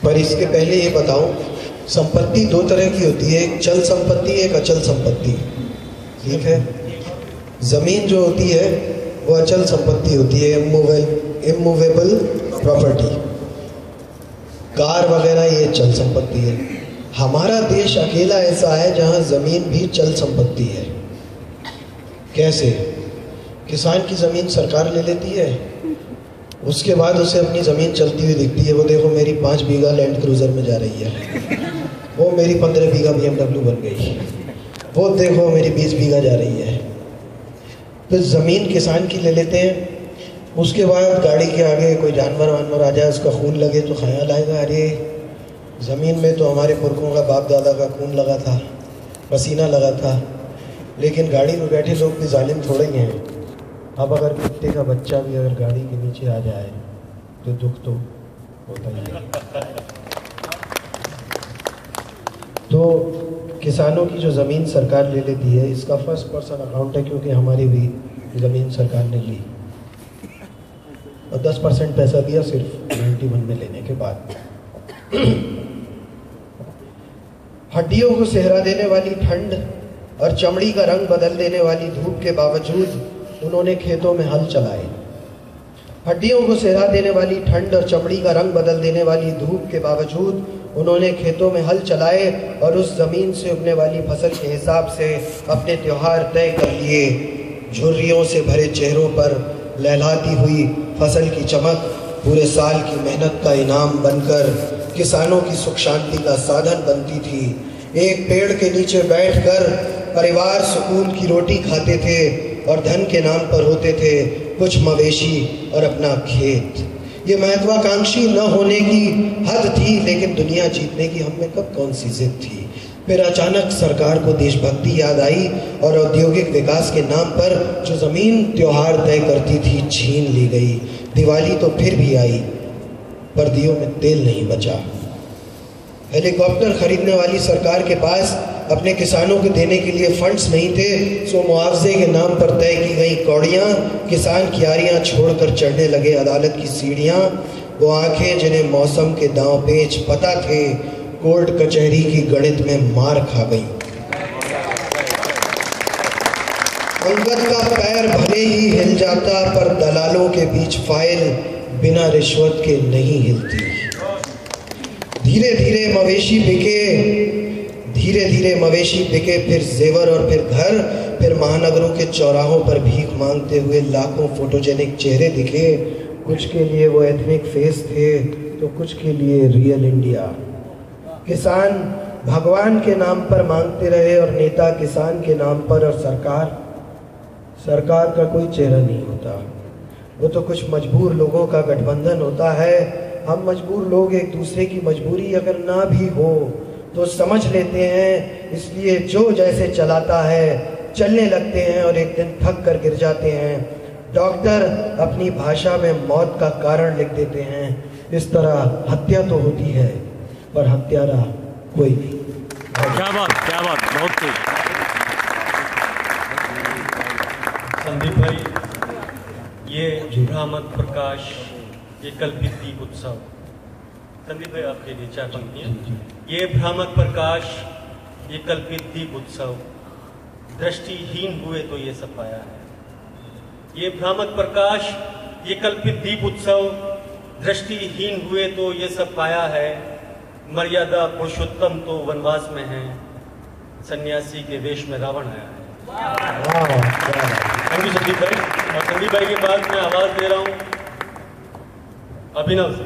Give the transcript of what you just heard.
पर इसके पहले ये बताऊं, संपत्ति दो तरह की होती है, एक चल संपत्ति, एक अचल संपत्ति। ठीक है, जमीन जो होती है वो अचल संपत्ति होती है, इमूवेबल प्रॉपर्टी। कार वगैरह ये चल संपत्ति है। हमारा देश अकेला ऐसा है जहां जमीन भी चल संपत्ति है। कैसे? किसान की जमीन सरकार ले लेती है, उसके बाद उसे अपनी ज़मीन चलती हुई दिखती है। वो देखो मेरी 5 बीघा लैंड क्रूज़र में जा रही है, वो मेरी 15 बीघा BMW बन गई, वो देखो मेरी 20 बीघा जा रही है। तो ज़मीन किसान की ले लेते हैं, उसके बाद गाड़ी के आगे कोई जानवर वानवर आ जाए, उसका खून लगे तो ख्याल आएगा, अरे ज़मीन में तो हमारे पुरखों का बाप दादा का खून लगा था, पसीना लगा था। लेकिन गाड़ी में बैठे लोग भी जालिम थोड़े ही हैं। अब अगर कुत्ते का बच्चा भी अगर गाड़ी के नीचे आ जाए तो दुख तो होता ही है। तो किसानों की जो ज़मीन सरकार ले लेती है, इसका फर्स्ट पर्सन अकाउंट है, क्योंकि हमारी भी ज़मीन सरकार ने ली और 10% पैसा दिया सिर्फ 91 में लेने के बाद। हड्डियों को सेहरा देने वाली ठंड और चमड़ी का रंग बदल देने वाली धूप के बावजूद उन्होंने खेतों में हल चलाए। हड्डियों को सेहरा देने वाली ठंड और चमड़ी का रंग बदल देने वाली धूप के बावजूद उन्होंने खेतों में हल चलाए और उस ज़मीन से उगने वाली फसल के हिसाब से अपने त्योहार तय कर लिए। झुर्रियों से भरे चेहरों पर लहलाती हुई फसल की चमक पूरे साल की मेहनत का इनाम बनकर किसानों की सुख शांति का साधन बनती थी। एक पेड़ के नीचे बैठकर परिवार सुकून की रोटी खाते थे और धन के नाम पर होते थे कुछ मवेशी और अपना खेत। ये महत्वाकांक्षी न होने की हद थी, लेकिन दुनिया जीतने की हम में कब कौन सी जिद थी। फिर अचानक सरकार को देशभक्ति याद आई और औद्योगिक विकास के नाम पर जो ज़मीन त्योहार तय करती थी छीन ली गई। दिवाली तो फिर भी आई पर दियों में तेल नहीं बचा। हेलीकॉप्टर खरीदने वाली सरकार के पास अपने किसानों को देने के लिए फंड्स नहीं थे, सो मुआवजे के नाम पर तय की गई कौड़ियाँ, किसान क्यारियाँ छोड़कर चढ़ने लगे अदालत की सीढ़ियाँ। वो आंखें जिन्हें मौसम के दांव पेच पता थे, कोर्ट कचहरी की गणित में मार खा गई। अंगद का पैर भले ही हिल जाता पर दलालों के बीच फाइल बिना रिश्वत के नहीं हिलती। धीरे धीरे मवेशी बिके, फिर जेवर और फिर घर, फिर महानगरों के चौराहों पर भीख मांगते हुए लाखों फोटोजेनिक चेहरे दिखे। कुछ के लिए वो एथनिक फेस थे तो कुछ के लिए रियल इंडिया। किसान भगवान के नाम पर मांगते रहे और नेता किसान के नाम पर, और सरकार का कोई चेहरा नहीं होता। वो तो कुछ मजबूर लोगों का गठबंधन होता है। हम मजबूर लोग एक दूसरे की मजबूरी अगर ना भी हो तो समझ लेते हैं, इसलिए जो जैसे चलाता है चलने लगते हैं और एक दिन थक कर गिर जाते हैं। डॉक्टर अपनी भाषा में मौत का कारण लिख देते हैं। इस तरह हत्या तो होती है पर हत्यारा कोई नहीं। क्या बात, बहुत तेज। संदीप भाई, ये भ्रामक प्रकाश, ये कल्पित दीप उत्सव, संदीप भाई आपके लिए चार पंक्तियां। ये भ्रामक प्रकाश, ये कल्पित दीप उत्सव, दृष्टिहीन हुए तो ये सब पाया है। ये भ्रामक प्रकाश, ये कल्पित दीप उत्सव, दृष्टिहीन हुए तो ये सब पाया है। मर्यादा पुरुषोत्तम तो वनवास में है, सन्यासी के वेश में रावण आया है। थैंक यू संदीप भाई। और संदीप भाई के बाद मैं आवाज दे रहा हूं अभिनव से।